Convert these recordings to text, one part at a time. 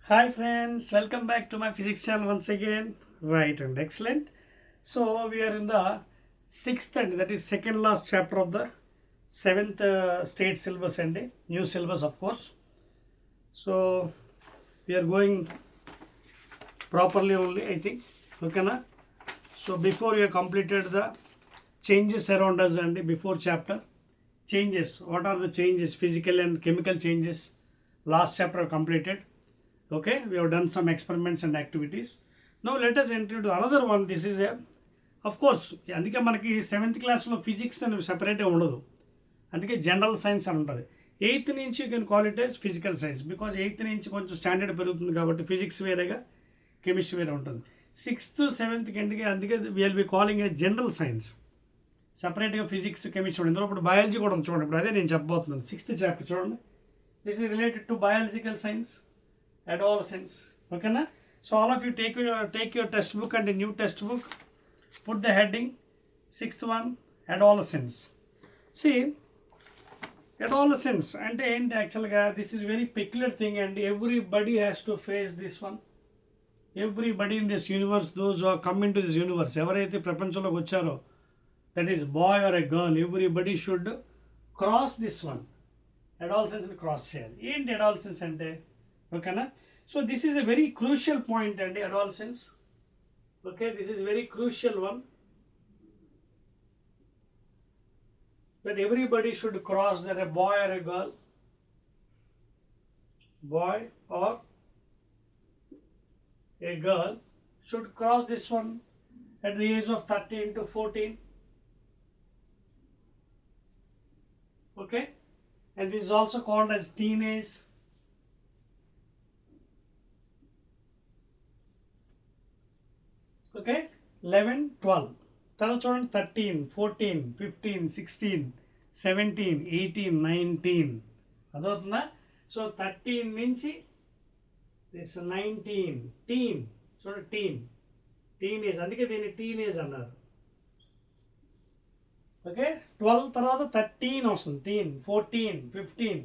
Hi friends, welcome back to my physics channel once again. Right, and excellent. So we are in the sixth and that is second last chapter of the seventh state syllabus and new syllabus of course. So we are going properly only, I think. Okay na? So before we have completed the changes around us and before chapter changes, what are the changes, physical and chemical changes? Last chapter completed. Okay, we have done some experiments and activities. Now let us enter into another one. This is a, of course, అందుకే మనకి seventh క్లాస్లో physics అని సపరేట్గా ఉండదు, అందుకే general science అని ఉంటుంది. Eighth నుంచి you can call it as physical science, because eighth నుంచి కొంచెం స్టాండర్డ్ పెరుగుతుంది కాబట్టి ఫిజిక్స్ వేరేగా కెమిస్ట్రీ వేరే ఉంటుంది. సిక్స్త్ సెవెంత్కి ఎందుకే అందుకే will be calling A general science. సపరేట్గా ఫిజిక్స్ కెమిస్ట్రీ ఇందులో ఇప్పుడు బయాలజీ కూడా ఉంది చూడండి. ఇప్పుడు అదే నేను చెప్పబోతున్నాను. సిక్స్త్ చాప్టర్ చూడండి. This is related to biological science, adolescence. Okay na? So all of you take your textbook and a new textbook, put the heading sixth one, adolescence. See, adolescence అంటే ఏంటి యాక్చువల్గా, this is very peculiar thing and everybody has to face this one. Everybody in this universe, those are come in to this universe, ఎవరైతే ప్రపంచంలోకి వచ్చారో, that is boy or a girl, everybody should cross this one. అడాలసెన్స్ని cross చేయాలి. ఏంటి adolescence అంటే, ఓకేనా? So this is a very crucial point అండి, adolescence. Okay, this is very crucial one that everybody should cross, that a boy or a girl, boy or a girl should cross this one at the age of 13 to 14. Okay, and this is also called as teenage. Okay, 11, 12 తర్వాత చూడండి, 13, 14, 15, 16, 17, 18, 19 అదవుతుందా? So 13 నుంచి this 19 టీన్. చూడండి, teenage, అందుకే దీన్ని teenage అన్నారు. Okay, 12 తర్వాత 13 వస్తుంది, టీన్, 14, 15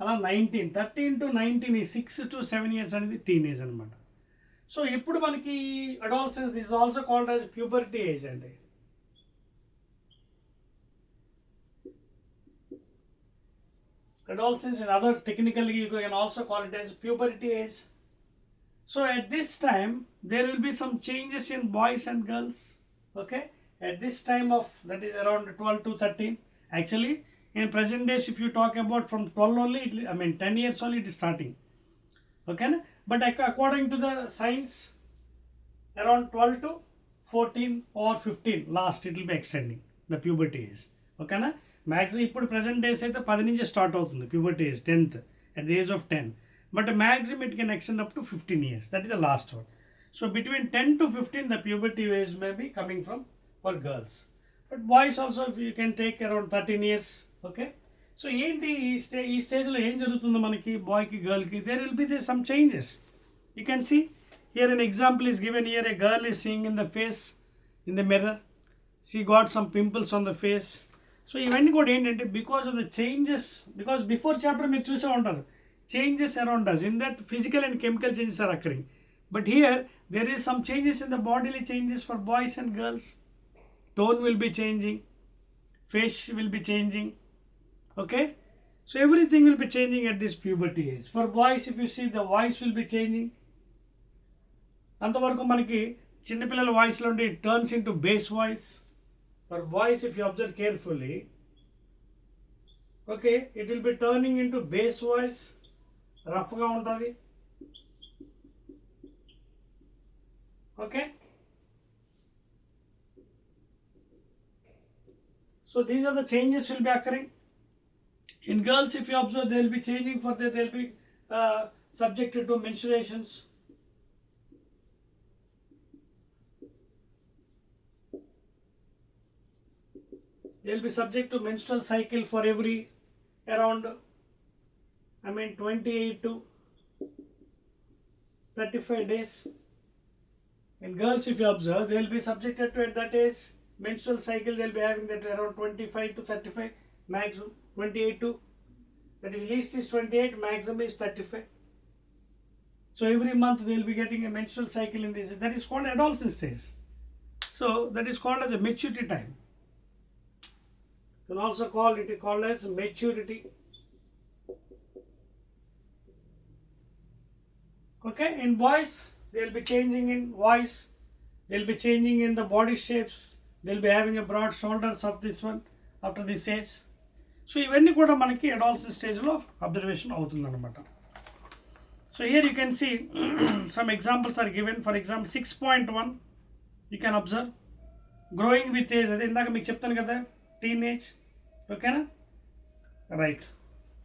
అలా 19, 13 to 19 ఈ 6 to 7 years అనేది టీనేజ్ అనమాట. సో ఇప్పుడు మనకి adolescence, this is also called as puberty age అండి. Adolescence in other technically you can also call it as puberty age. So at this time there will be some changes in boys and girls. Okay, at this time of, that is around 12 to 13. Actually in present days if you talk about from 12 only, 10 years only it is starting. Okay, but according to the science around 12 to 14 or 15 last it will be extending the puberty age. Okay na? Maximum ఇప్పుడు present days అయితే 10 నుంచి start అవుతుంది puberty age, 10th at the age of 10, but maximum it can extend up to 15 years. That is the last one. So between 10 to 15 the puberty age may be coming from for girls, but boys also if you can take around 13 years. Okay, so ఏంటి ఈ స్టేజ్లో ఏం జరుగుతుందో మనకి బాయ్కి గర్ల్కి, there will be some changes. You can see here an example is given here. A girl is seeing in the face in the mirror, she got some pimples on the face. So ఇవన్నీ కూడా ఏంటంటే because of the changes, because before chapter మీరు చూసే ఉంటారు, changes around us, in that physical and chemical changes are occurring. But here there is some changes in the bodily changes for boys and girls. Tone will be changing, face will be changing. Okay, so everything will be changing at this puberty age. For boys if you see, the voice will be changing. అంతవరకు మనకి చిన్నపిల్లల వాయిస్లో ఉంటే it turns into bass voice. For voice if you observe carefully, okay, it will be turning into bass voice, rough ga untadi. Okay, so these are the changes will be occurring. In girls if you observe, they will be changing, for they will be subjected to menstruations. They will be subject to menstrual cycle for every around 28 to 35 days. In girls if you observe, they will be subjected to, at that age, menstrual cycle they will be having that around 25 to 35, maximum 28 to, that is least is 28, maximum is 35. So every month they will be getting a menstrual cycle in this. That is called adolescence stage. So that is called as a maturity time. You can also call it called as maturity. Okay, in boys they will be changing in voice, they will be changing in the body shapes, they will be having a broad shoulders of this one after this age. So ఇవన్నీ కూడా మనకి adolescence స్టేజ్లో observation అవుతుందన్నమాట. So here you can see some examples are given. For example, 6.1 you can observe growing with age. అదే ఇందాక మీకు చెప్తాను కదా టీనేజ్. ఓకేనా? రైట్,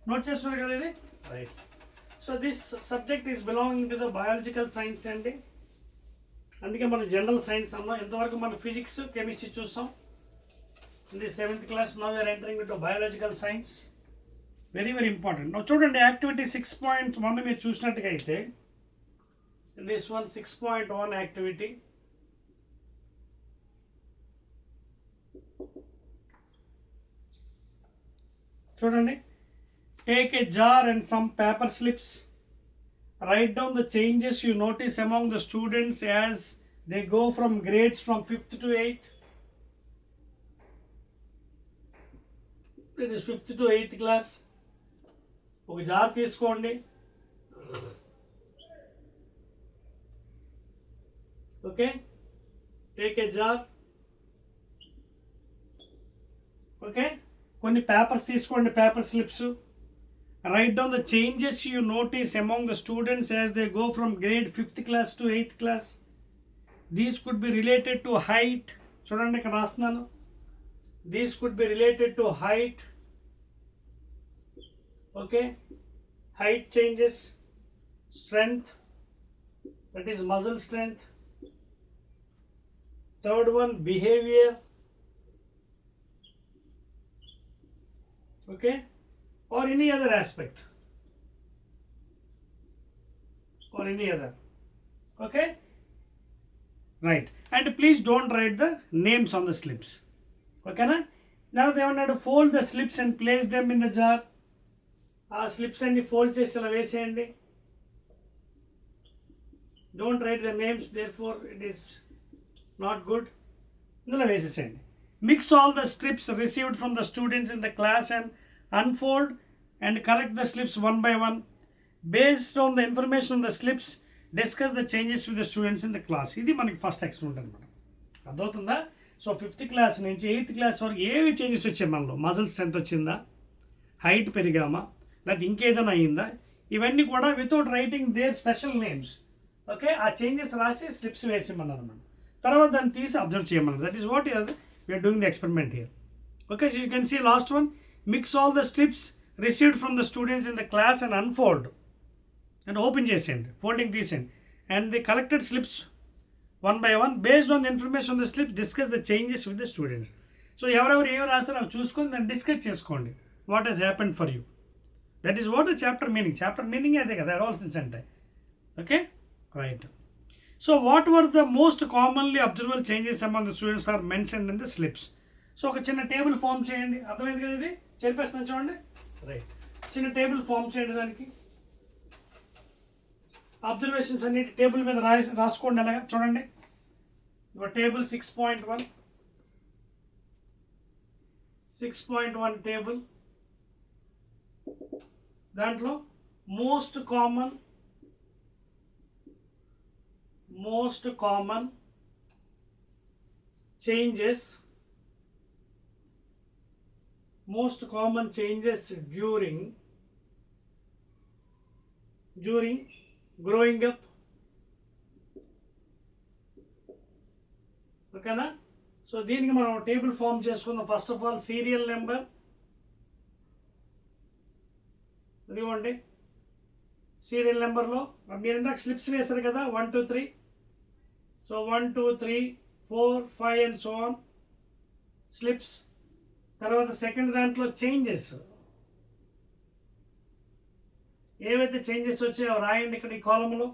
నోట్ చేసుకున్నారు కదా ఇది? Right. So this subject is belonging to the biological science అండి. అందుకే మనం జనరల్ సైన్స్ అన్నాం. ఎంతవరకు మనం ఫిజిక్స్ కెమిస్ట్రీ చూసాం in the 7th class. Now we're entering into biological science. Very very important. చూడండి యాక్టివిటీ 6.1 మీరు చూసినట్టుగా అయితే దిస్ వన్ 6.1 యాక్టివిటీ. చూడండి, take a jar and some paper slips. Write down the changes you notice among the students as they go from grades from 5th to 8th. That is 5th to 8th class. ఒక jar తీసుకోండి. Okay, take a jar. Okay, కొన్ని papers తీసుకోండి, paper slips. Write down the changes you notice among the students as they go from grade 5th class to 8th class. These could be related to height. చూడండి ఇక్కడ రాస్తున్నాను. These could be related to height. Okay, height changes, strength, that is muscle strength. Third one, behavior. Okay, or any other aspect, or any other. Okay, right. And please don't write the names on the slips. Okay na? Now they want to fold the slips and place them in the jar. ఆ slips అన్ని fold చేసి ఇలా వేసేయండి. Don't write the names, there for it is not good. ఇందులో వేసేసేయండి. Mix all the strips received from the students in the class and unfold and collect the slips one by one. Based on the information on the slips discuss the changes with the students in the class. ఇది మనకి first experiment అనమాట. అర్థమవుతుందా? So 5th class నుంచి 8th class వరకు ఏవి changes వచ్చాయి మనలో? Muscle strength వచ్చిందా, హైట్ పెరిగామా, లేకపోతే ఇంకేదైనా అయిందా? ఇవన్నీ కూడా without writing their special names. Okay, ఆ చేంజెస్ రాసి స్లిప్స్ వేసేమన్నారు మనం. తర్వాత దాన్ని తీసి అబ్జర్వ్ చేయమన్నారు. That is what we're doing the experiment here. Okay, so you can see last one. Mix all the strips received from the students in the class and unfold and open చేసేయండి, folding తీసేయండి. And the collected slips one by one based on the information on the slips discuss the changes with the students. So ఎవరెవరు ఏమి రాస్తారో అవి చూసుకొని దాన్ని discuss చేసుకోండి. What has happened for you. That is what a chapter meaning. Chapter meaning అదే కదా adolescence అంటే. Okay, right. So what were the most commonly observable changes among the students are mentioned in the slips. So ఒక చిన్న table form చేయండి. అర్థమైంది కదా? ఇది చేర్పేస్తున్నాను చూడండి. రైట్, చిన్న టేబుల్ ఫామ్ చేయండి. దానికి అబ్జర్వేషన్స్ అన్నిటి టేబుల్ మీద రాసుకోండి. అలాగా చూడండి. Your table 6.1 table. దాంట్లో most common changes during growing up. ఓకేనా? సో దీనికి మనం టేబుల్ ఫామ్ చేసుకుందాం. First of all serial number. ఇదిగోండి, సీరియల్ నెంబర్లో మీరు ఇందాక స్లిప్స్ వేస్తారు కదా, 1 2 3. So 1 2 3 4 5 and so on slips. తర్వాత సెకండ్ దాంట్లో చేంజెస్, ఏవైతే చేంజెస్ వచ్చాయో రాయండి ఇక్కడ ఈ కాలంలో.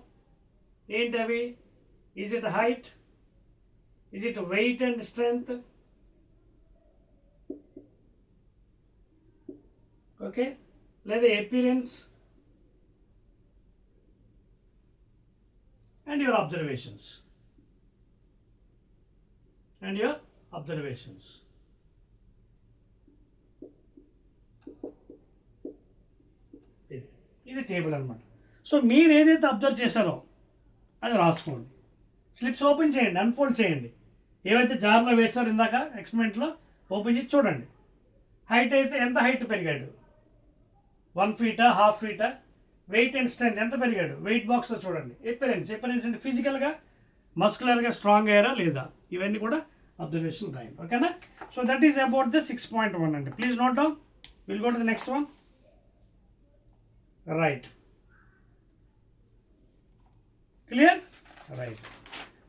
ఏంటి అవి? Is it height, is it weight and strength, okay, లేదా appearance, and your observations. And your observations. ఇది టేబుల్ అనమాట. సో మీరు ఏదైతే అబ్జర్వ్ చేశారో అది రాసుకోండి. స్లిప్స్ ఓపెన్ చేయండి, అన్ఫోల్డ్ చేయండి. ఏవైతే జార్లో వేశారో ఇందాక ఎక్స్పెరిమెంట్లో ఓపెన్ చేసి చూడండి. హైట్ అయితే ఎంత హైట్ పెరిగాడు, 1 feet, 1/2 feet. Weight and strength ఎంత పెరిగాడు, వెయిట్ బాక్స్లో చూడండి. ఎపిరెన్స్ అంటే ఫిజికల్గా మస్కులర్గా స్ట్రాంగ్ అయ్యారా లేదా, ఇవన్నీ కూడా అబ్జర్వేషన్ రాయండి. ఓకేనా? So that is about the 6.1 అండి. Please note down. Will go to the next one. Right, clear? Right.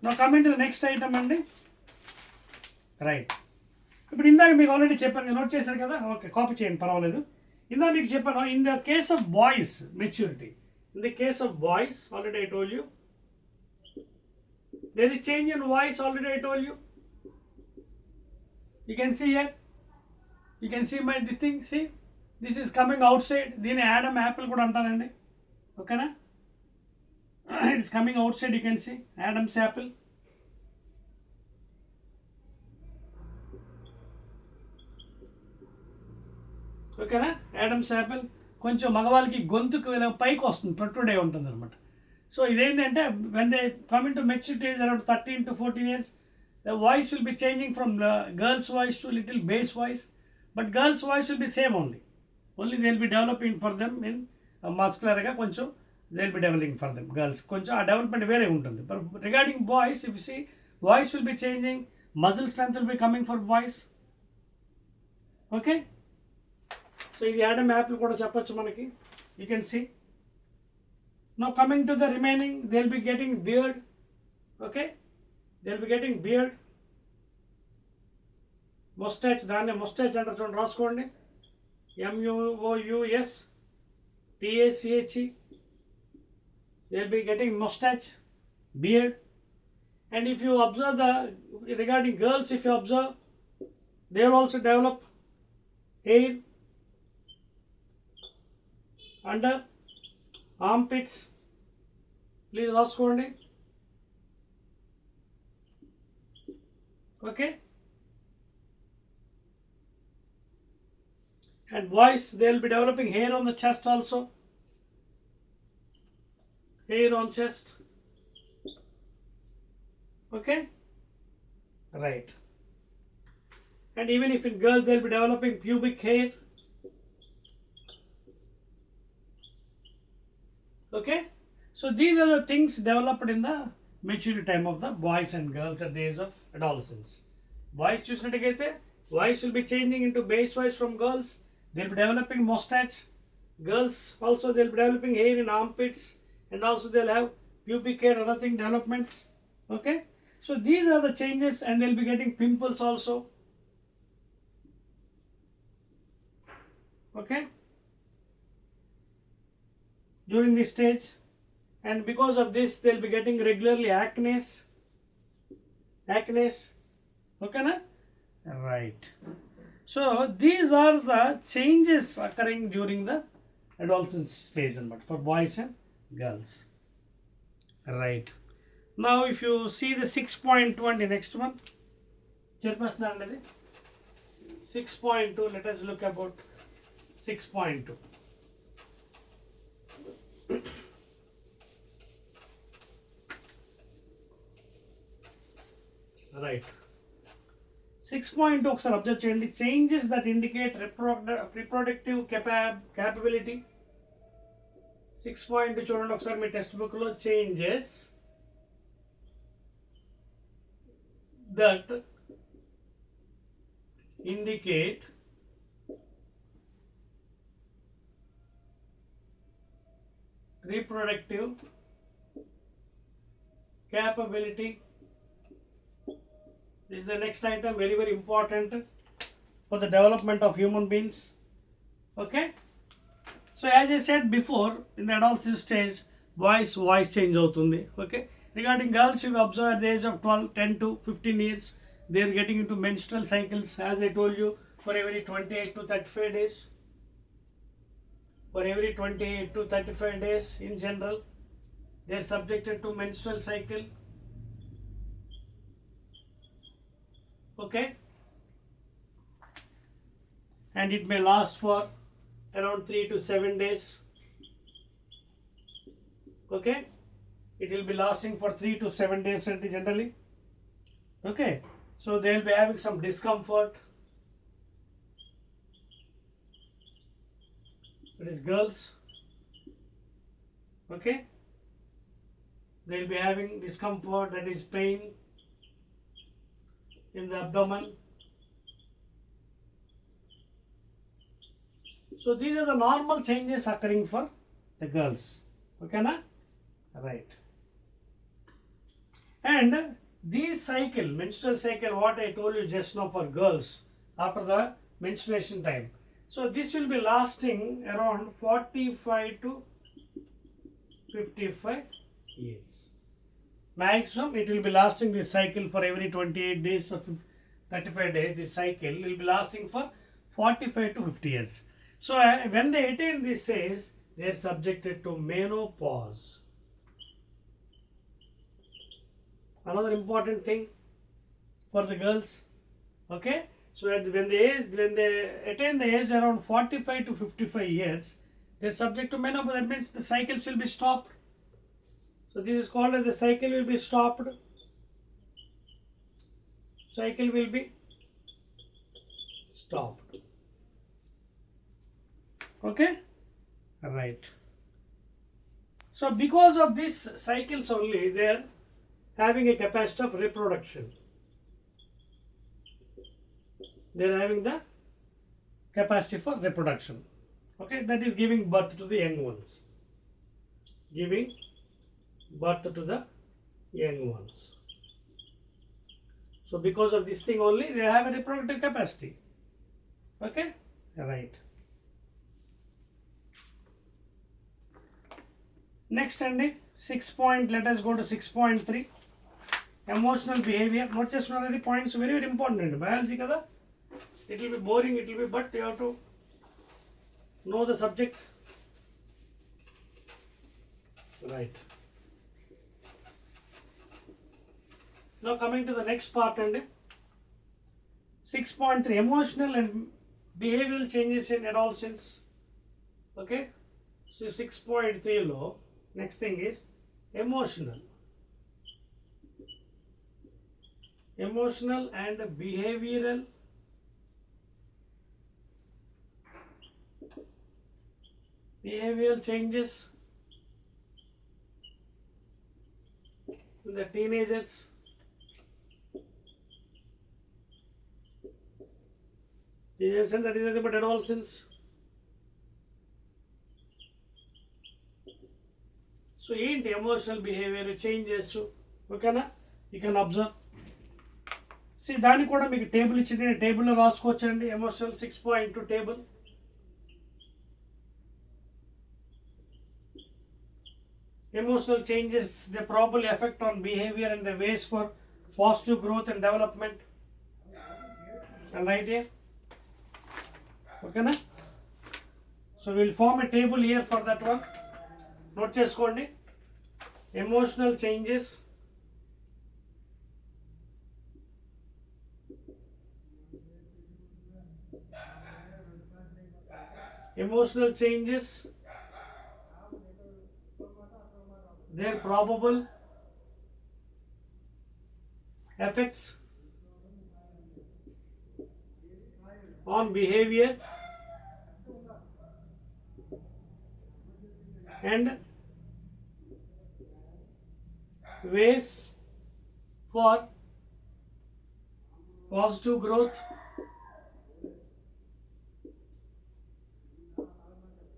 Now coming to the next item అండి. రైట్. ఇప్పుడు ఇందాక మీకు ఆల్రెడీ చెప్పాను, నోట్ చేశారు కదా, ఓకే, కాపీ చేయండి, పర్వాలేదు. ఇందాక మీకు చెప్పాను, in the case of boys maturity, in the case of boys already I told you, there is change in voice, already I told you. You can see here, you can see my this thing, see, this is coming outside. దీని Adam Apple కూడా అంటారండి. ఓకేనా? It is coming outside, you can see Adam's apple. ఓకేనా? Adams Apple కొంచెం మగవాళ్ళకి గొంతుకు పైకి వస్తుంది, ప్రొట్రూడ్ అయి ఉంటుంది అనమాట. సో ఇదేంటంటే when they come in to maturity age around 13 to 14 years, the voice will be changing from girl's voice to little bass voice, but girl's voice will be same only they will be developing for them in muscularగా కొంచెం they will be developing for them. Girls కొంచెం ఆ development వేరే ఉంటుంది. But regarding boys, if you see, voice will be changing, muscle strength will be coming for boys. Okay, so ఇది Adam Apple కూడా చెప్పొచ్చు మనకి. You can see. Now coming to the remaining, they will be getting beard. Okay, they will be getting beard, mustache. దాన్ని mustache అంటారు చూడండి, రాసుకోండి. MUOUSTACHE. They will be getting mustache, beard. And if you observe regarding girls, if you observe, they will also develop hair under armpits. Please రాసుకోండి. Okay, and boys, they will be developing hair on the chest also, hair on chest. Okay, right. And even if in girls, they will be developing pubic hair. Okay, so these are the things developed in the maturity time of the boys and girls at the age of adolescence. Boys చూసినట్టుగైతే voice will be changing into bass voice from girls. They will be developing mustache. Girls also, they will be developing hair in armpits, and also they will have pubic hair, other thing developments. Okay, so these are the changes, and they will be getting pimples also. Okay, during this stage, and because of this, they will be getting regularly acne. Okay na? Right. So these are the changes occurring during the adolescence stage for boys and girls. Right. Now if you see the 6.1, the next one, 6.2, let us look about 6.2. Right. 6.2 ఒకసారి observe చేయండి. Changes that indicate reproductive capability. 6.2 చూడండి ఒకసారి మీ text బుక్లో. Changes that indicate reproductive capability. This is the next item, very very important for the development of human beings. Okay, so as I said before, in the adolescence stage, voice change avutundi. Okay, regarding girls, you observe at the age of 10 to 15 years, they are getting into menstrual cycles, as I told you, for every 28 to 35 days. For every 28 to 35 days in general, they are subjected to menstrual cycle. Okay, and it may last for around 3 to 7 days. Okay, it will be lasting for 3 to 7 days generally. Okay, so they will be having some discomfort. It is girls. Okay, they will be having discomfort, that is pain in the abdomen. So these are the normal changes occurring for the girls. Okay, na? Right. And this cycle, menstrual cycle, what I told you just now for girls after the menstruation time. So this will be lasting around 45 to 55 years. Maximum it will be lasting this cycle for every 28 days or 35 days. This cycle will be lasting for 45 to 50 years. So when they attain this age, they are subjected to menopause. Another important thing for the girls. Okay, so when they attain the age around 45 to 55 years, they are subject to menopause. That means the cycles will be stopped. So this is called as the cycle will be stopped. Cycle will be stopped. Okay, right. So because of these cycles only, they are having a capacity of reproduction. They are having the capacity for reproduction. Okay, that is giving birth to the young ones. Giving birth to the young ones. So because of this thing only, they have a reproductive capacity. Okay, right. Next and 6 point, let us go to 6.3. Emotional behavior. Not just one of the points, very, very important in biology kada. It will be boring, it will be, but you have to know the subject. Right. Now coming to the next part and 6.3, emotional and behavioral changes in adolescence. Okay, so 6.3 low. Next thing is emotional and behavioral changes in the teenagers. Teenagers, and that is nothing but adolescence. So ఏంటి emotional behavior changes, ఓకేనా? You can observe. See, దానికి కూడా మీకు table ఇచ్చింది, టేబుల్లో రాసుకోవచ్చండి. Emotional 6.2 table. Emotional changes, they probably affect on behavior and the ways for positive growth and development. And right here. ఓకేనా? So we'll form a table here for that one. Note చేసుకోండి. Emotional changes, their probable effects on behavior and ways for positive growth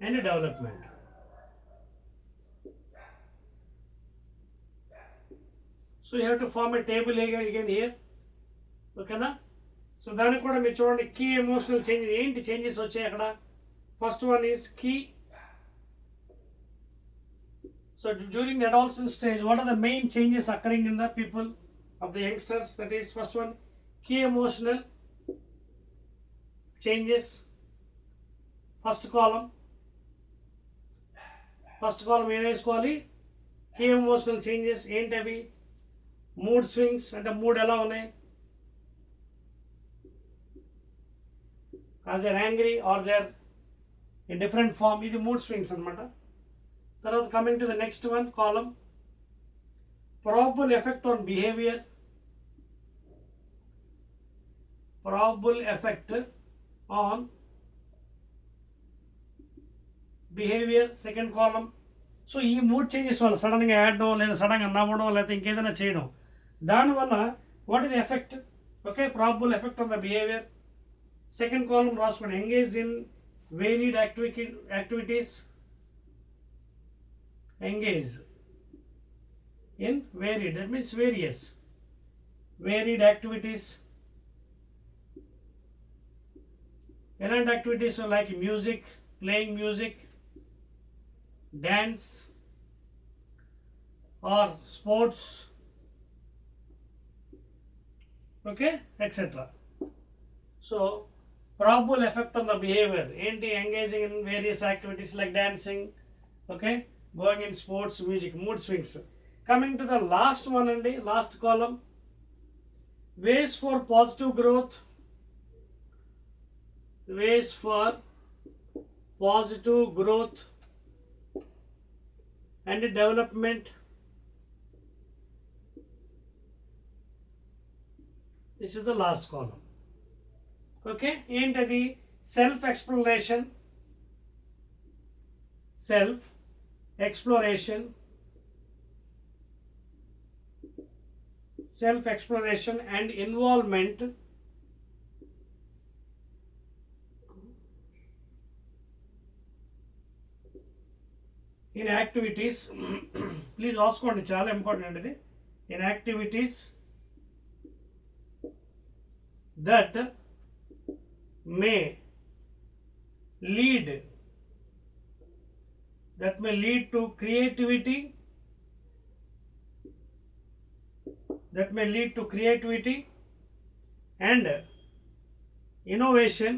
and development. So you have to form a table again here. Okay na? So దానికి కూడా మీరు చూడండి, key emotional changes ఏంటి changes వచ్చాయి అక్కడ. First one is key. So during the adolescent stage, what are the main changes occurring in the people of the youngsters? That is, first one, key emotional changes. First column ఏం వేసుకోవాలి? Key emotional changes ఏంటి అవి? Mood swings అంటే mood ఎలా ఉన్నాయి, are there angry are there in different form, ఇది mood swings అనమాట. తర్వాత coming to the next one column, probable effect on behavior, probable effect on behavior, second column. So ఈ mood changes వల్ల సడన్గా యాడడం లేదా సడన్గా నవ్వడం లేదా ఇంకేదైనా చేయడం, దానివల్ల what is effect? Okay, probable effect on the behaviour. Second కాలం రాసుకోండి, engage in varied activities, engage in varied, that means various varied activities. Elant activities are like music, playing music, dance or sports, okay, etc. So probable effect on the behavior enti engaging in various activities like dancing, okay, going in sports, music, mood swings. Coming to the last one and the last column, ways for positive growth, ways for positive growth and development. This is the last column. Okay, into the self exploration, and involvement in activities. Please రాసుకోండి, చాలా important ఇది. In activities that may lead to creativity, and innovation,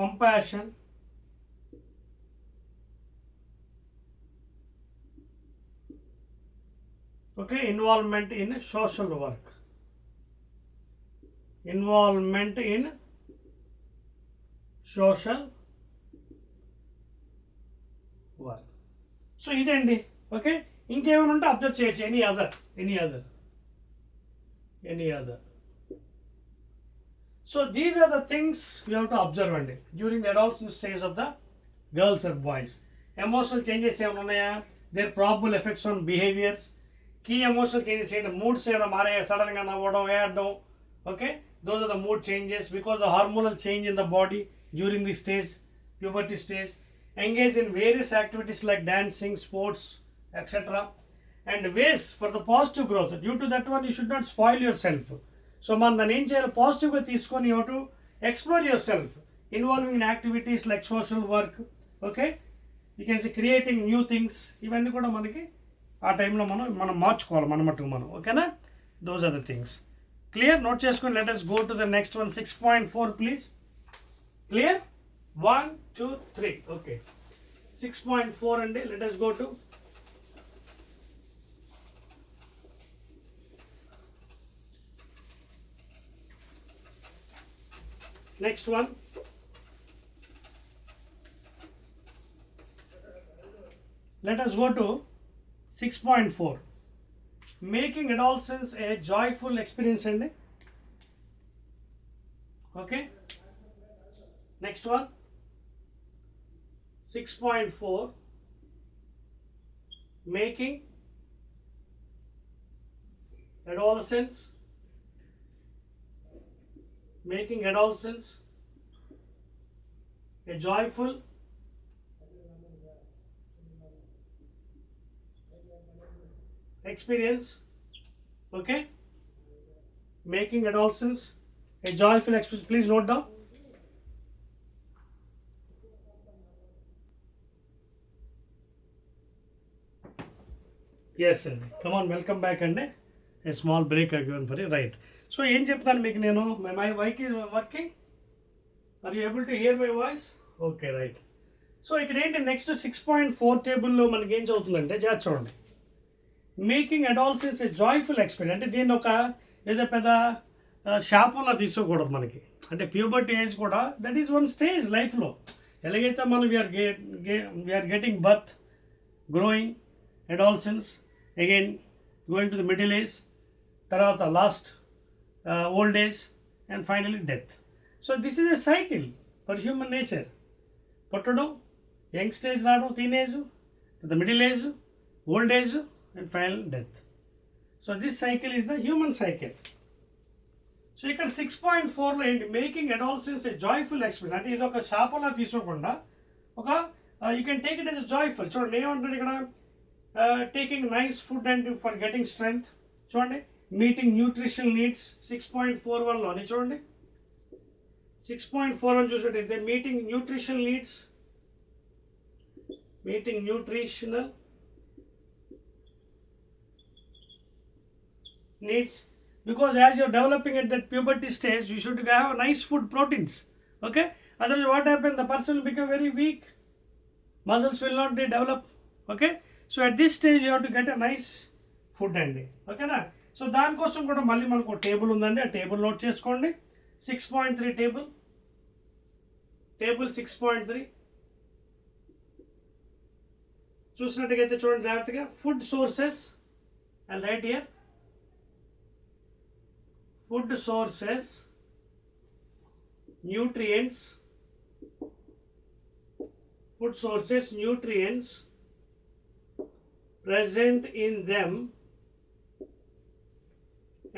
compassion, okay, involvement in social work, so ఇదండి. Okay, ఇంకేమైనా ఉంటే observe చేయొచ్చు. Any other. So these are the things you have to observe అండి during the adolescence stage of the girls and boys. Emotional changes ఏమైనా ఉన్నాయా? Their probable effects on behaviours. Key emotional changes ఏంటి? Moods ఏమైనా మారాయా? సడన్గా నవ్వడం, ఏడడం. Okay, those are the mood changes because the hormonal change in the body during the stage, puberty stage. Engage in various activities like dancing, sports, etc. And ways for the positive growth. Due to that one, you should not spoil yourself. So man dan em cheyali, positive ga teeskoni, you have to explore yourself, involving in activities like social work. Okay, you can say creating new things. Ivanni kuda manaki aa time lo మనం మార్చుకోవాలి మన మట్టుకు మనం. ఓకేనా? Those are the things. Clear? Note cheskoni. Let us go to the next one, 6.4 please. Clear? 1 2 3. Okay, 6.4 and let us go to next one. Let us go to 6.4, making adolescence a joyful experience and okay. Next one, 6.4, making adolescence a joyful experience. Okay, making adolescence a joyful experience. Please note down. Yes sir, come on, welcome back and a small break again for you. Right, so ఏం చెప్తాను మీకు నేను, my mic is working. Are you able to hear my voice? Okay, right. So ఇక్కడ ఏంటి next 6.4 టేబుల్లో మనకి ఏం చదువుతుందంటే జాగ్రత్త చూడండి. Making adolescence a joyful experience. అంటే దీన్ని ఒక ఏదో పెద్ద శాపంలా తీసుకోకూడదు మనకి. అంటే ప్యూబర్టీ ఏజ్ కూడా దట్ ఈస్ వన్ స్టేజ్ లైఫ్లో. ఎలాగైతే మనం we are getting birth, growing, adolescence, again going to the middle age, తర్వాత last old age and finally death. So this is a cycle for human nature. పుట్టడం, young stage రావడం, teenage, the middle age, old age and final death. So this cycle is the human cycle. So ఇక్కడ 6.4లో ఏంటి, making adolescence a joyful experience. అంటే ఇది ఒక శాపంలా తీసుకోకుండా ఒక you can take it as joyful. చూడండి ఏమంటాడు ఇక్కడ, taking nice food and for getting strength. చూడండి, మీటింగ్ న్యూట్రిషనల్ నీడ్స్ 6.41లోని చూడండి 6.41 చూసినట్టయితే meeting nutritional needs, meeting nutritional needs, because as you're developing at that puberty stage you should have nice food, proteins. Okay, otherwise what happens, the person will become very weak, muscles will not develop. Okay, so at this stage you have to get a nice food అండి. ఓకేనా. So దానికోసం కూడా మళ్ళీ మనకు ఒక table ఉందండి, ఆ table note చేసుకోండి. 6.3 టేబుల్ 6.3 చూసినట్టుగైతే చూడండి జాగ్రత్తగా. Food sources and right here food sources, nutrients, food sources, nutrients present in them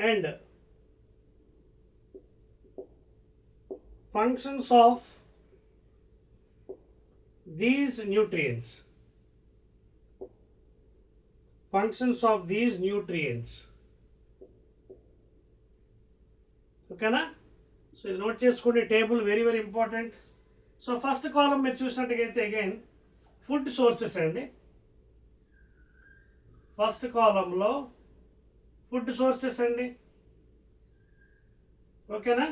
and functions of these nutrients, functions of these nutrients. ఓకేనా. సో ఇది నోట్ చేసుకోండి, table very very important. So first column మీరు చూసినట్టుగైతే again food sources అండి. First కాలంలో food sources అండి. ఓకేనా.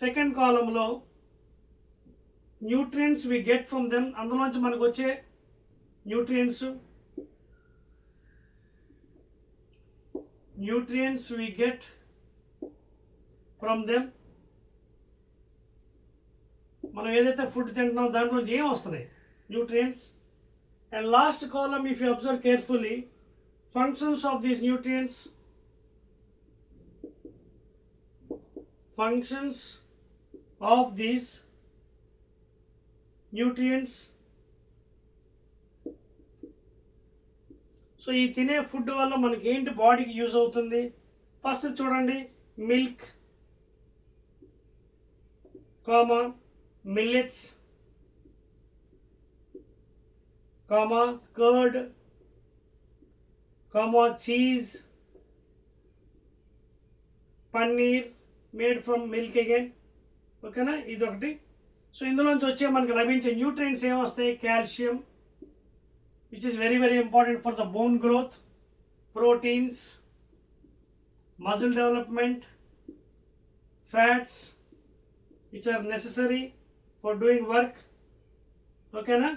Second కాలంలో nutrients we get from them, అందులోంచి మనకు వచ్చే nutrients we get from them. మనం ఏదైతే ఫుడ్ తింటున్నాం దాంట్లో ఏం వస్తున్నాయి, nutrients. And last column if you observe carefully, functions of these nutrients, functions of these nutrients. So ఈ తినే ఫుడ్ వల్ల మనకి ఏంటి బాడీకి యూజ్ అవుతుంది. ఫస్ట్ చూడండి, milk, comma millets, comma curd, comma cheese, paneer made from milk again. ఓకేనా, ఇది ఒకటి. సో ఇందులోంచి వచ్చే మనకి లభించే న్యూట్రియంట్స్ ఏమొస్తాయి, calcium which is very very important for the bone growth, proteins, muscle development, fats which are necessary for doing work. Okay na,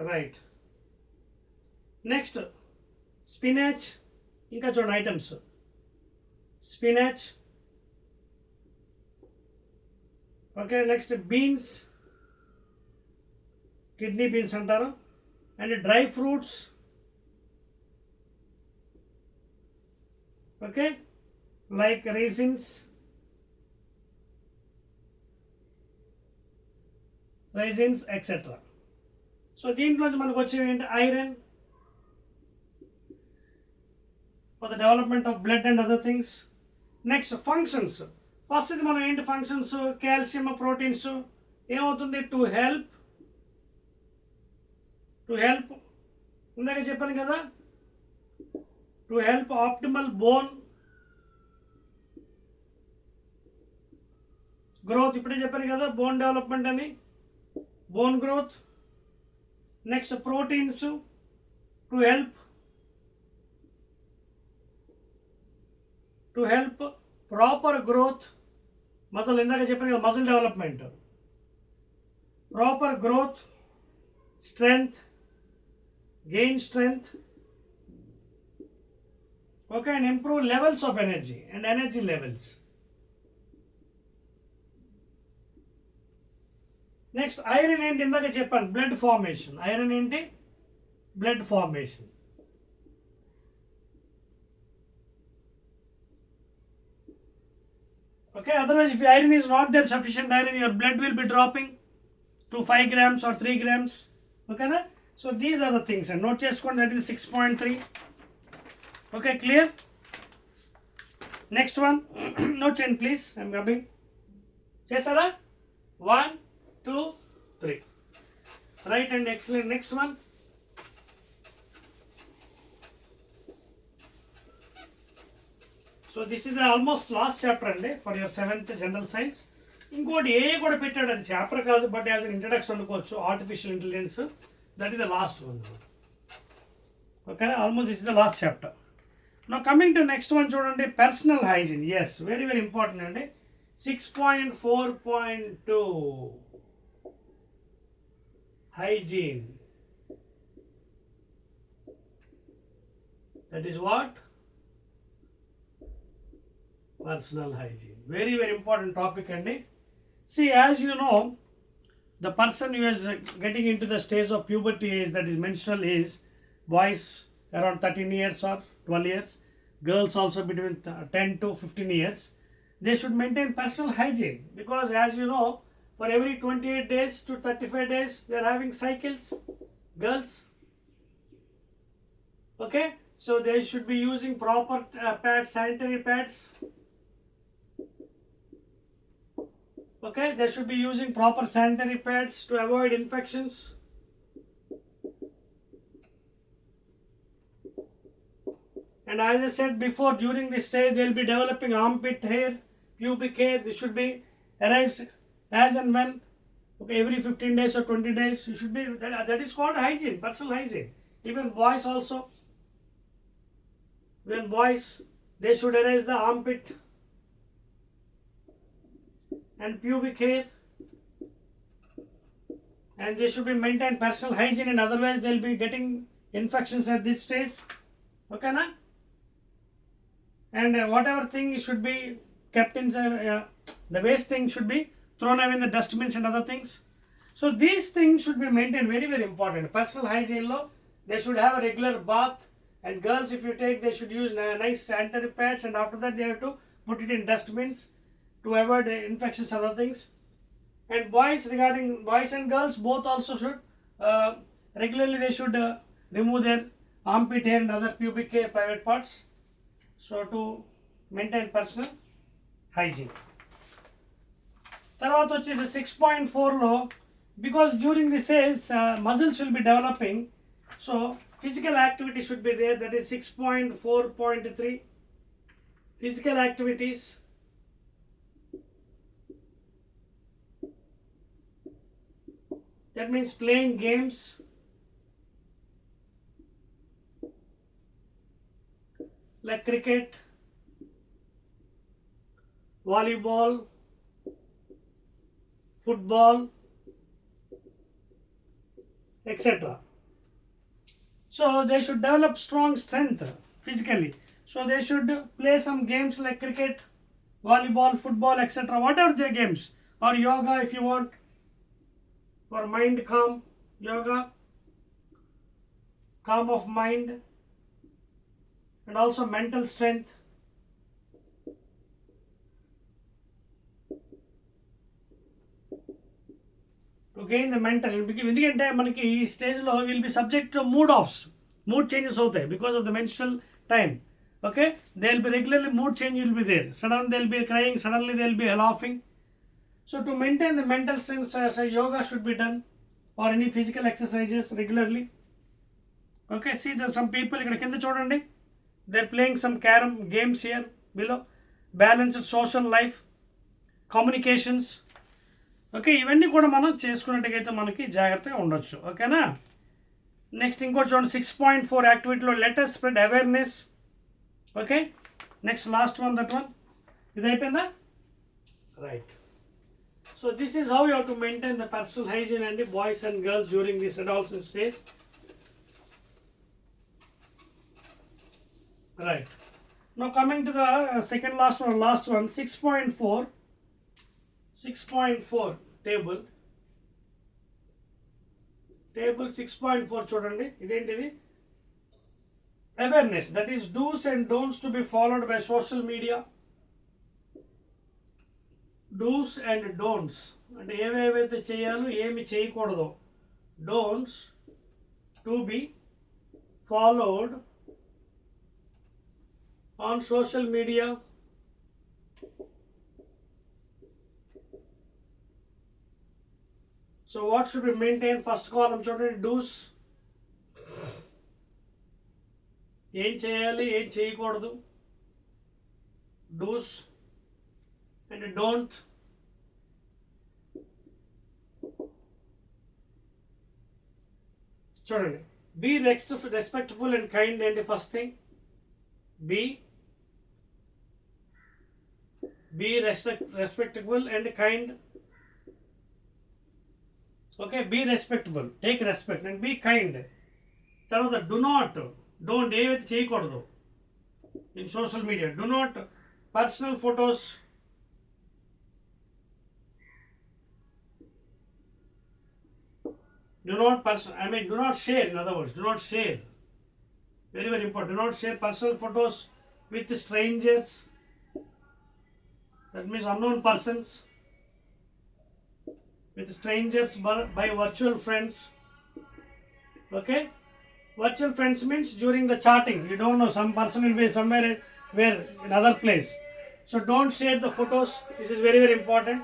right. Next, spinach. Inka chudandi items, spinach. Okay, next beans, kidney beans antaru, and dry fruits. Okay, like raisins, etc. So దీంట్లో మనకు వచ్చేవి ఏంటి, iron for the development of blood and other things. Next functions. First ఇది మనం ఏంటి functions, calcium, proteins ఏమవుతుంది, to help ఇందాక చెప్పాను కదా, to help optimal bone growth. ఇప్పుడే చెప్పాను కదా బోన్ డెవలప్మెంట్ అని, bone growth. Next, proteins to help proper growth, muscle, ఇందాక చెప్పాను కదా muscle development. proper growth, strength, gain strength, okay, and improve levels of energy and energy levels. Next, iron ఏంటి ఇందాక చెప్పాను, blood formation. Iron ఏంటి? Blood formation. Okay, otherwise if iron is not there, sufficient iron, your blood will be dropping to 5 grams or 3 grams. Okay na? So these are the things, and note చేసుకోండి, that is 6.3. Okay, clear? Next one, note change please, I am rubbing. చేసారా? 1, 2, 3. Right, and excellent. Next one. So this is the almost last chapter అండి for your 7th general science. ఇంకోటి ఏ కూడా పెట్టాడు, అది chapter కాదు, but as an introduction అనుకోవచ్చు, artificial intelligence. That is the last one. Okay, almost this is the last chapter. Now coming to next one చూడండి, personal hygiene. Yes, very very important అండి. 6.4.2 hygiene. That is what? Personal hygiene. Very very important topic andi. See, as you know, the person who is getting into the stage of puberty age, that is menstrual age, boys around 13 years or 12 years, girls also between 10 to 15 years, they should maintain personal hygiene, because as you know, for every 28 days to 35 days they are having cycles, girls. Okay, so they should be using proper pads, sanitary pads. Okay, they should be using proper sanitary pads to avoid infections. And as I said before, during this stage they will be developing armpit hair, pubic hair. This should be erased as and when. Okay, every 15 days or 20 days you should be, that is called hygiene, personal hygiene. Even boys also, when boys, they should erase the armpit and pubic hair, and they should be maintain personal hygiene, and otherwise they will be getting infections at this stage. Okay na? And whatever thing should be kept in the waste thing should be thrown away in the dustbins and other things. So these things should be maintained, very very important. Personal hygiene lo, they should have a regular bath, and girls, if you take, they should use nice sanitary pads, and after that they have to put it in dustbins to avoid infections and other things. And boys, regarding boys and girls both also should regularly they should remove their armpit hair and other pubic hair, private parts, so to maintain personal hygiene. తర్వాత వచ్చేసి 6.4లో, because during this age muscles will be developing, so physical activity should be there. That is 6.4.3, physical activities. That means playing games, like cricket, volleyball, football, etc. So they should develop strong strength physically. So they should play some games like cricket, volleyball, football, etc. Whatever their games, or yoga if you want, for mind calm, yoga, calm of mind, and also mental strength. To gain the mental, ఎందుకంటే మనకి ఈ స్టేజ్లో will be subject to mood changes అవుతాయి because of the menstrual time. Okay, they will be regularly, mood change will be there. Suddenly they will be crying, suddenly they will be laughing. So to maintain the mental strength, so yoga should be done, or any physical exercises regularly. Okay, see there are some people ఇక్కడ కింద చూడండి, they are playing some carom games here below. Balanced social life, communications. Okay, ఇవన్నీ కూడా మనం చేసుకున్నట్టుగైతే మనకి జాగ్రత్తగా ఉండొచ్చు. ఓకేనా? నెక్స్ట్ ఇంకోటి చూడండి, 6.4 యాక్టివిటీలో latest spread awareness. Okay, next last one, that one. ఇది అయిపోయిందా? Right. So this is how you have to maintain the personal hygiene and the boys and girls during this adolescence stage. Right. Now coming to the second last one, 6.4. 6.4 table. Table 6.4 చూడండి, ఇదేంటిది? Awareness, that is do's and don'ts to be followed by social media. Do's and don'ts అంటే ఏవేవైతే చేయాలో ఏమి చేయకూడదో, don'ts to be followed on social media. So what should be maintained? First column చూడండి, do's, ఏం చేయాలి ఏం చేయకూడదు, do's and don't. చూడండి, be respectful and kind and the first thing, be respectful and kind. Okay, be respectful, take respect and be kind. తర్వాత don't ఏవైతే చేయకూడదు in social media, do not personal photos, do not share, in other words, do not share, very very important, do not share personal photos with strangers, that means unknown persons, with strangers by virtual friends. Okay, virtual friends means during the chatting, you don't know, some person will be somewhere where in other place, so don't share the photos. This is very very important.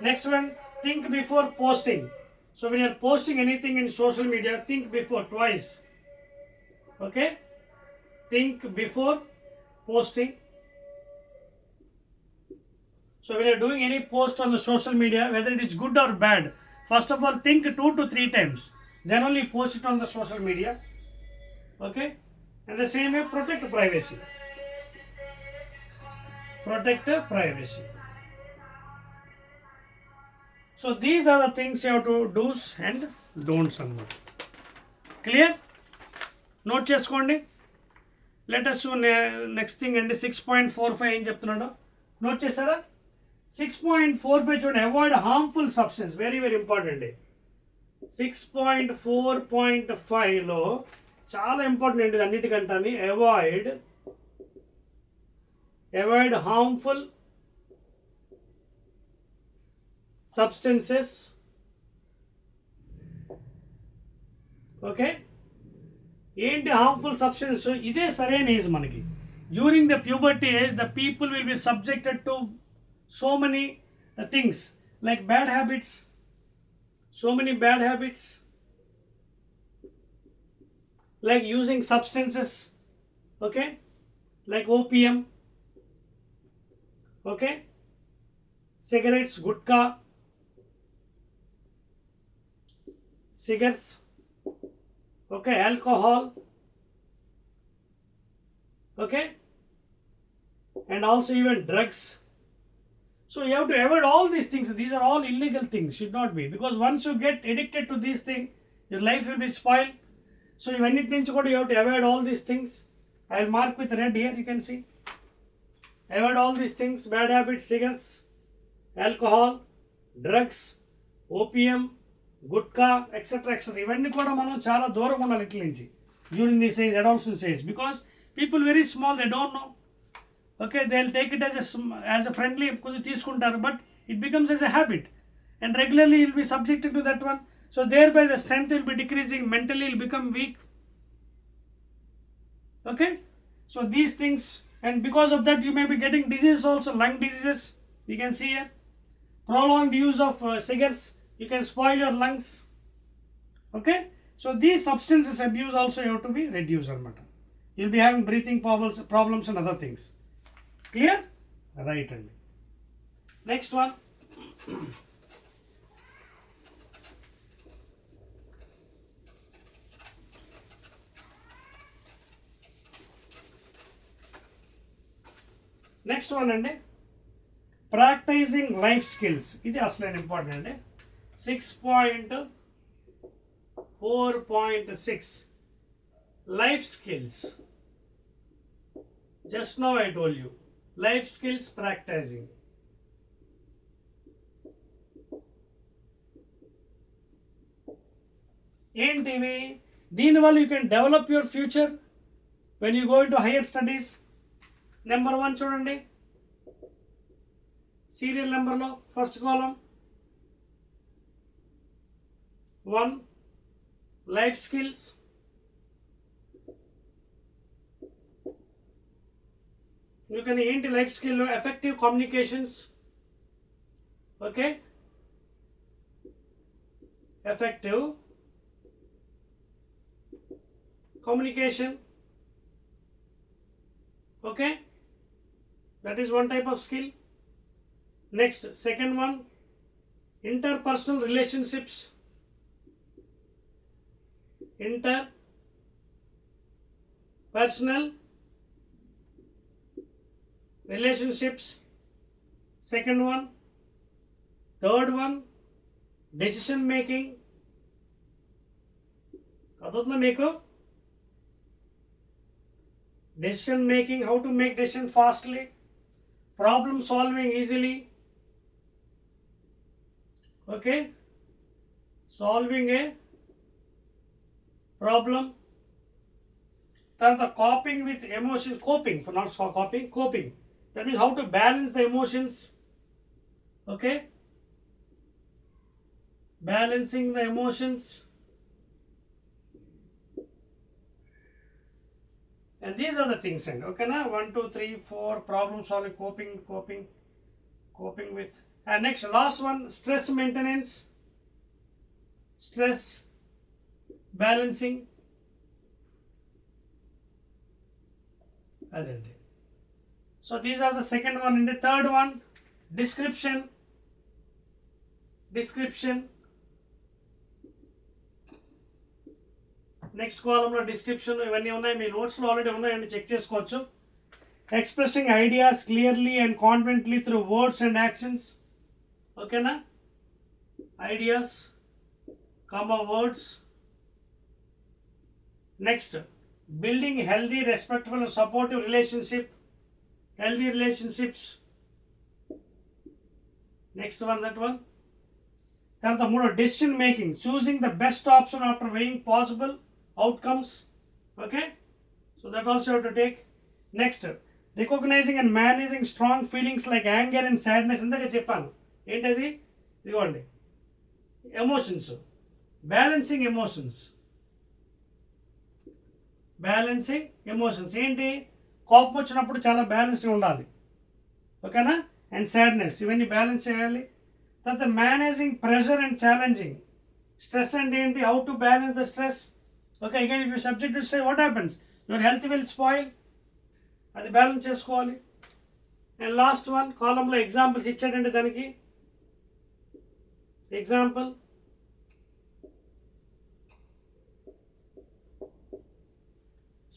Next one, think before posting. So when you are posting anything in social media, think before twice. Okay, think before posting. So when you are doing any post on the social media, whether it is good or bad, first of all think 2 to 3 times, then only post it on the social media. Okay, and the same way, protect privacy. So these are the things you have to do's and don'ts అన్నమాట. Clear? Note చేసుకోండి. Let us do next thing అండి, 6.45 ఏం చెప్తున్నాడో note చేశారా? 6.45 చూడండి, avoid harmful substance, very very important అండి. 6.4.5లో చాలా important అండి, అన్నిటికంటే అవాయిడ్ హార్మ్ఫుల్ substances. ఓకే, ఏంటి హార్మ్ఫుల్ సబ్స్టెన్స్? ఇదే సరైన ఏజ్ మనకి. During the puberty age the people will be subjected to so many things like bad habits, so many bad habits like using substances, okay, like opium, okay, cigarettes, gutka, cigarettes, okay, alcohol, okay, and also even drugs. So you have to avoid all these things. These are all illegal things, should not be, because once you get addicted to these things, your life will be spoiled. So when it means you have to avoid all these things. I'll mark with red here, you can see. Avoid all these things: bad habits, cigarettes, alcohol, drugs, opium, gutka, etc. etc. ఇవన్నీ కూడా మనం చాలా దూరంగా ఉండాలి ఇట్ల నుంచి during this age, adolescence age, because people very small, they don't know. Okay, they'll take it as a friendly, కొంచెం తీసుకుంటారు, but it becomes as a habit and regularly you'll be subjected to that one. So thereby the strength will be decreasing, mentally you'll become weak. Okay, so these things, and because of that you may be getting diseases also, lung diseases, you can see here. Prolonged use of cigarettes, you can spoil your lungs. Okay, so these substances abuse also you have to be reduced anamata. You'll be having breathing problems and other things. Clear? Right అండి. Next one, అండి, practising life skills, ఇది అసలు important అండి. 6.4.6 life skills. Just now I told you, life skills practicing. ఏంటివి? దీనివల్ల you can develop your future when you go in to higher studies. Number 1 చూడండి, serial నెంబర్లో first కాలం 1 life skills. You can ఏంటి life skill? Effective communications. Okay, effective communication. Okay, that is one type of skill. Next, second one, interpersonal relationships. Interpersonal relationships, second one. Third one, decision making. అదొద్దు మీకు decision making, how to make decision fastly, problem solving easily. Okay, solving a problem. That's the coping with emotions. Coping, for not for coping, coping, that means how to balance the emotions. Okay, balancing the emotions. And these are the things, and okay na, 1 2 3 4 problem solving, coping with. And next, last one, stress maintenance, stress balancing. Adandi. So these are the second one. And the third one, description. Next కాలంలో description ఇవన్నీ ఉన్నాయి, మీ నోట్స్లో already ఉన్నాయండి, check చేసుకోవచ్చు. Expressing ideas clearly and confidently through words and actions. ఓకేనా, ideas words. Next, building healthy respectful and supportive relationships. Next one, that one. తర్వాత 3, decision making, choosing the best option after weighing possible outcomes. Okay, so that also you have to take. Next, recognizing and managing strong feelings like anger and sadness. ఇందాక చెప్పాను ఏంటది, ఇదిగోండి emotions, balancing emotions ఏంటి, కోపం వచ్చినప్పుడు చాలా బ్యాలెన్స్గా ఉండాలి. ఓకేనా, అండ్ సాడ్నెస్, ఇవన్నీ బ్యాలెన్స్ చేయాలి. తర్వాత managing pressure and challenging, stress అంటే ఏంటి, how to balance the stress. Okay, again if you subject to stress, what happens, your health will spoil, అది బ్యాలెన్స్ చేసుకోవాలి. అండ్ లాస్ట్ వన్ కాలంలో ఎగ్జాంపుల్స్ ఇచ్చాడండి, దానికి example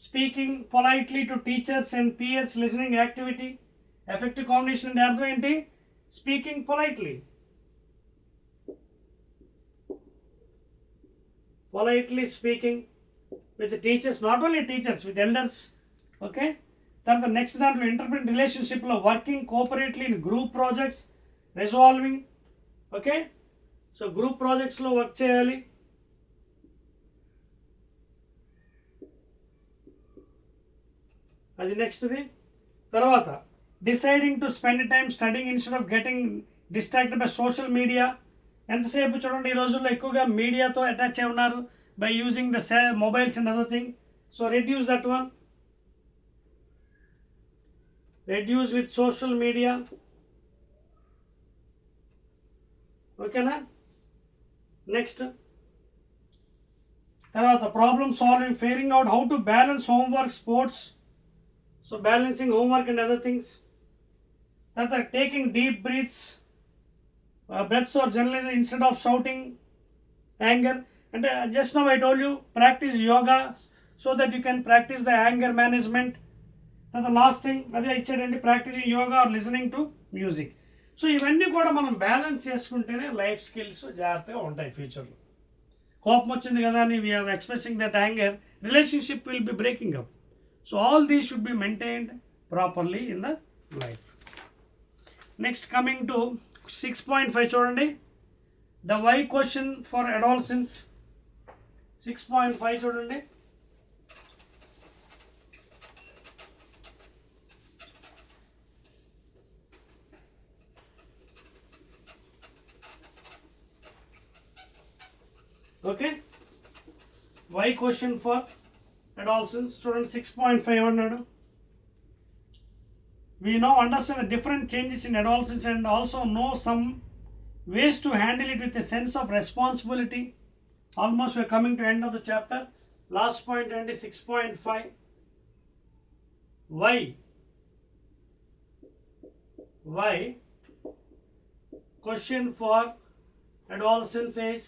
speaking politely to teachers and peers, listening activity. Effective combination అంటే అర్థం ఏంటి, speaking politely speaking with the teachers, not only teachers, with elders. Okay, then the next దాంట్లో interpret రిలేషన్షిప్లో working cooperatively in group projects, resolving. Okay, so group ప్రాజెక్ట్స్లో work చేయాలి. అది నెక్స్ట్ది. తర్వాత deciding to spend time studying instead of getting distracted by social media. ఎంతసేపు చూడండి, ఈ రోజుల్లో ఎక్కువగా మీడియాతో అటాచ్ అయి ఉన్నారు by using the mobiles and other thing. So reduce that one, reduce with social media. Okay na. Next, tarvata problem solving, figuring out how to balance homework, sports. So balancing homework and other things. That taking deep breaths or journalism instead of shouting, anger. And just now I told you, practice yoga so that you can practice the anger management. And the last thing, practicing yoga or listening to music. So ఇవన్నీ కూడా మనం balance చేసుకుంటేనే life skills జాగ్రత్తగా ఉంటాయి ఫ్యూచర్లో. కోపం వచ్చింది కదా అని we are expressing that anger, relationship will be breaking up. So all these should be maintained properly in the life. Next coming to 6.5 చూడండి, the why question for adolescence. 6.5 చూడండి. Okay, why question for adolescence చూడండి. 6.5 అన్నాడు, we now understand the different changes in adolescence and also know some ways to handle it with a sense of responsibility. Almost we are coming to end of the chapter. Last point and 6.5, why question for adolescence is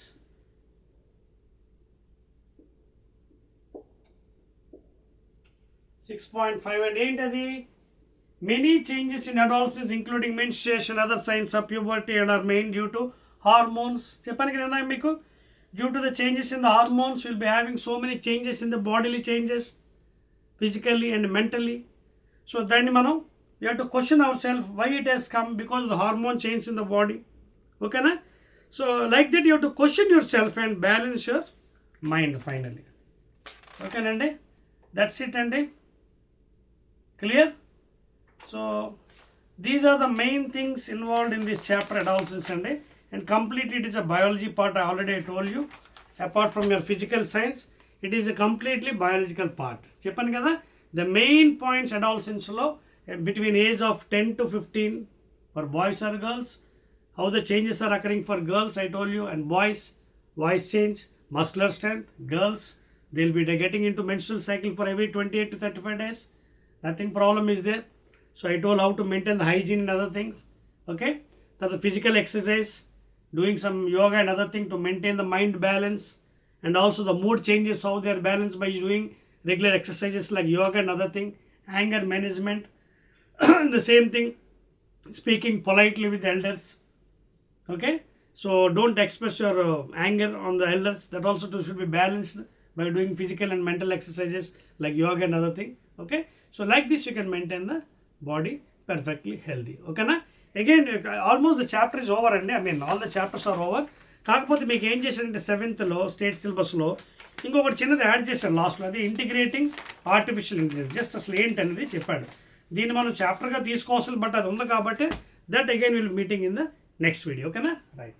and ఏంటది? Many changes in adolescence including menstruation, other signs of puberty and are main due to hormones. చెప్పాను కదా మీకు, due to the changes in the hormones we will be having so many changes in the bodily changes physically and mentally. So then we have to question ourselves why it has come, because of the hormone change in the body. Okay na? So like that you have to question yourself and balance your mind finally. Okay nandi, that's it andi, clear? So these are the main things involved in this chapter adolescence and completely it is a biology part. I already told you, apart from your physical science it is a completely biological part. చెప్పాను కదా, the main points adolescence లో between age of 10 to 15 for boys or girls, how the changes are occurring for girls I told you, and boys voice change, muscular strength. Girls they will be getting into menstrual cycle for every 28 to 35 days, nothing problem is there. So I told how to maintain the hygiene and other things. Okay, so the physical exercise, doing some yoga and other thing to maintain the mind balance, and also the mood changes, how they are balanced by doing regular exercises like yoga and other thing. Anger management, the same thing, speaking politely with the elders. Okay, so don't express your anger on the elders, that also too should be balanced by doing physical and mental exercises like yoga and other thing. Okay, so like this you can maintain the body perfectly healthy. Okay na? Again almost the chapter is over and I mean all the chapters are over. కాకపోతే మీకు ఏం చేశారంటే 7th లో state సిలబస్లో ఇంకొకటి చిన్నది add చేశారు లాస్ట్లో, అది ఇంటిగ్రేటింగ్ ఆర్టిఫిషియల్ ఇంటెలిజెన్స్. జస్ట్ అసలు ఏంటనేది చెప్పాడు. దీన్ని మనం చాప్టర్గా తీసుకోవాల్సింది, బట్ అది ఉంది కాబట్టి that again will meeting in the next video. ఓకేనా? రైట్.